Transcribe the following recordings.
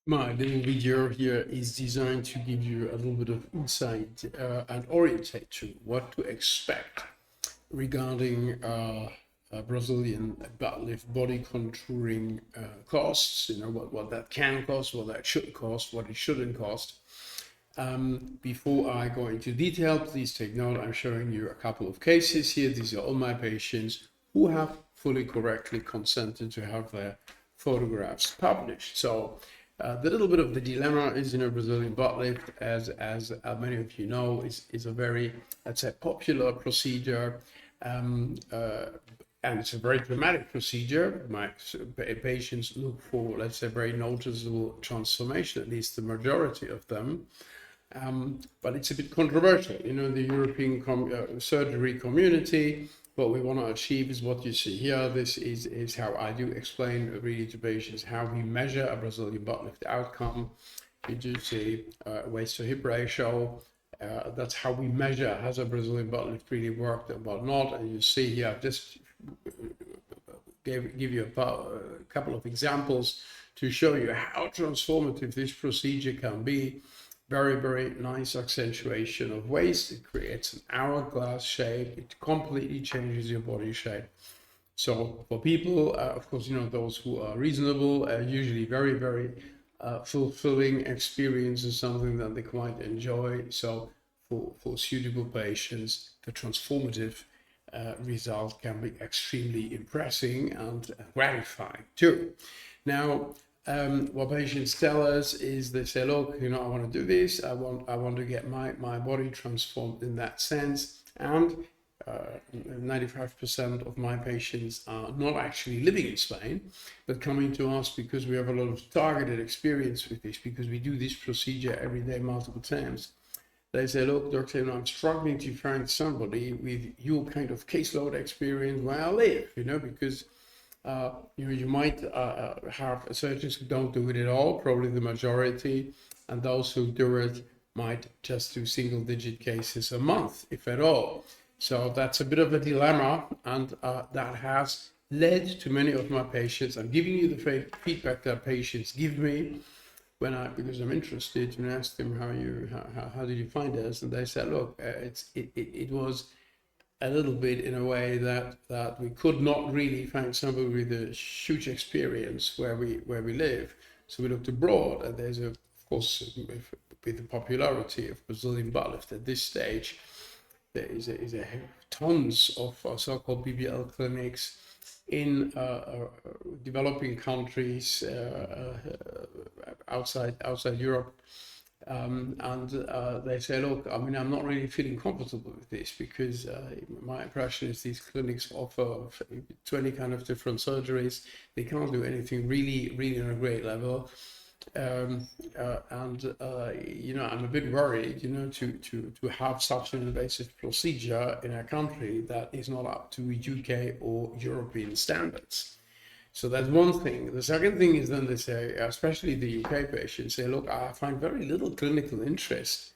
My little video here is designed to give you a little bit of insight and orientate to what to expect regarding Brazilian butt lift body contouring costs, what that can cost, what that should cost, what it shouldn't cost. Before I go into detail, please take note, I'm showing you a couple of cases here. These are all my patients who have fully correctly consented to have their photographs published. So the little bit of the dilemma is, Brazilian butt lift, as many of you know, is a very, let's say, popular procedure. And it's a very dramatic procedure. My patients look for, let's say, very noticeable transformation, at least the majority of them. But it's a bit controversial. The European surgery community, what we want to achieve is what you see here. This is how I do explain really to patients how we measure a Brazilian butt lift outcome. You do see waist to hip ratio. That's how we measure, has a Brazilian butt lift really worked or what not. And you see here, I just give you a couple of examples to show you how transformative this procedure can be. Very, very nice accentuation of waist. It creates an hourglass shape. It completely changes your body shape. So for people, of course, those who are reasonable, usually very, very fulfilling experience is something that they quite enjoy. So for suitable patients, the transformative result can be extremely impressive and gratifying too. Now, what patients tell us is they say, look, I want to do this. I want to get my body transformed in that sense. And 95% of my patients are not actually living in Spain, but coming to us because we have a lot of targeted experience with this, because we do this procedure every day, multiple times. They say, look, doctor, I'm struggling to find somebody with your kind of caseload experience where I live, because you might have surgeons who don't do it at all, probably the majority, and those who do it might just do single-digit cases a month, if at all. So that's a bit of a dilemma, and that has led to many of my patients. I'm giving you the feedback that patients give me because I'm interested to ask them how did you find us, and they said, look, it was a little bit in a way that we could not really find somebody with a huge experience where we live. So we looked abroad, and there's of course, with the popularity of Brazilian butt lift at this stage, there is tons of so-called BBL clinics in developing countries outside Europe. And they say, look, I'm not really feeling comfortable with this, because my impression is these clinics offer 20 kind of different surgeries. They can't do anything really on a great level. I'm a bit worried, to have such an invasive procedure in a country that is not up to UK or European standards. So that's one thing. The second thing is, then they say, especially the UK patients say, look, I find very little clinical interest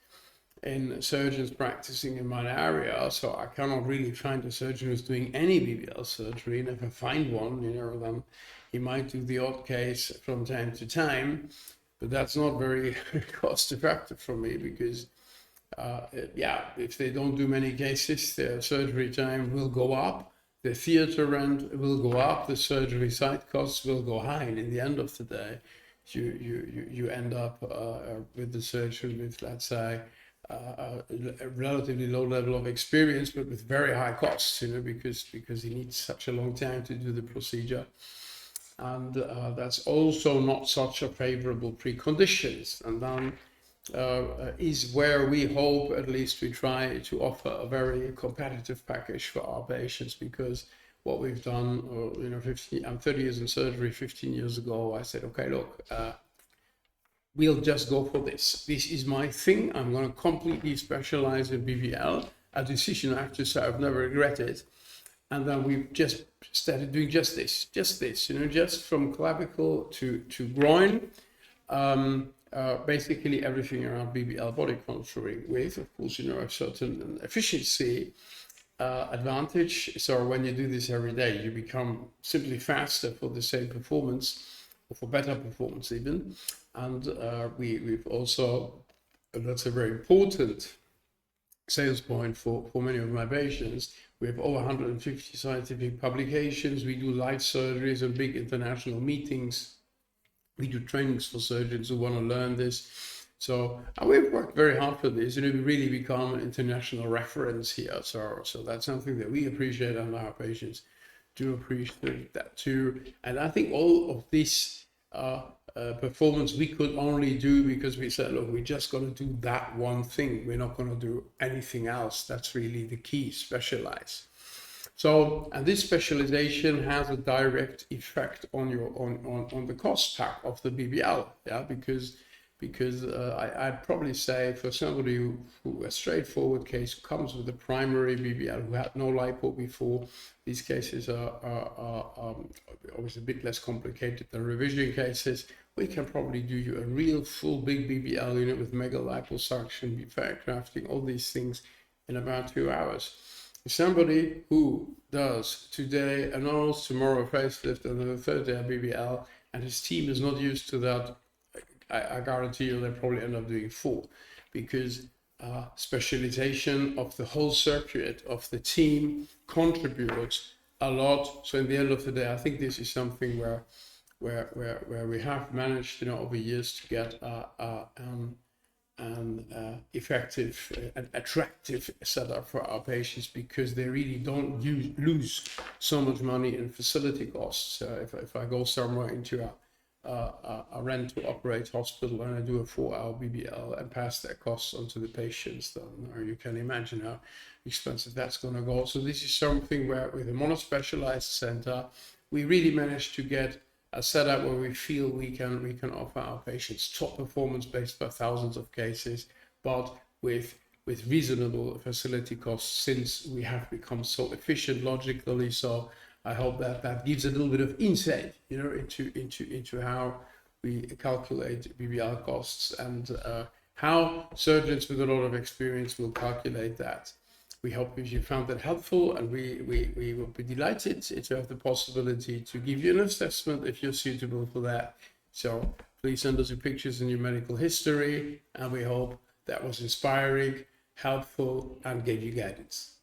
in surgeons practicing in my area, so I cannot really find a surgeon who's doing any BBL surgery. And if I find one, then he might do the odd case from time to time, but that's not very cost effective for me, because if they don't do many cases, their surgery time will go up. The theater rent will go up, the surgery site costs will go high, and in the end of the day, you end up with the surgeon with, let's say, a relatively low level of experience, but with very high costs, because he needs such a long time to do the procedure. And that's also not such a favorable preconditions. And then is where we hope, at least we try to offer a very competitive package for our patients, because what we've done, I'm 30 years in surgery. 15 years ago, I said, okay, look, we'll just go for this. This is my thing. I'm going to completely specialize in BBL. A decision I have to say I've never regretted. And then we've just started doing just this, just from clavicle to groin. Basically everything around BBL body contouring, with, of course, a certain efficiency advantage. So when you do this every day, you become simply faster for the same performance. for better performance even. And we've also, that's a very important sales point for many of my patients. We have over 150 scientific publications. We do live surgeries and big international meetings. We do trainings for surgeons who want to learn this. So we've worked very hard for this, and we really become an international reference here. So that's something that we appreciate, and our patients do appreciate that too. And I think all of this performance we could only do because we said, look, we're just going to do that one thing. We're not going to do anything else. That's really the key, specialize. So, and this specialization has a direct effect on your on the cost pack of the BBL, yeah, because I'd probably say for somebody who a straightforward case comes with a primary BBL who had no lipo before, these cases are always a bit less complicated than revision cases. We can probably do you a real full big BBL unit with mega liposuction, fat grafting, all these things in about 2 hours. Somebody who does today a nose, tomorrow a facelift, and then the third day a BBL, and his team is not used to that, I guarantee you they'll probably end up doing 4, because specialization of the whole circuit of the team contributes a lot. So in the end of the day, I think this is something where we have managed, over years to get an effective and attractive setup for our patients, because they really don't lose so much money in facility costs. If I go somewhere into a rent to operate hospital and I do a 4-hour BBL and pass that costs onto the patients, then you can imagine how expensive that's going to go. So this is something where with a monospecialized center, we really managed to get a setup where we feel we can offer our patients top performance based by thousands of cases, but with reasonable facility costs, since we have become so efficient logically. So I hope that gives a little bit of insight, into how we calculate BBL costs and how surgeons with a lot of experience will calculate that. We hope if you found that helpful, and we will be delighted to have the possibility to give you an assessment if you're suitable for that. So please send us your pictures and your medical history, and we hope that was inspiring, helpful, and gave you guidance.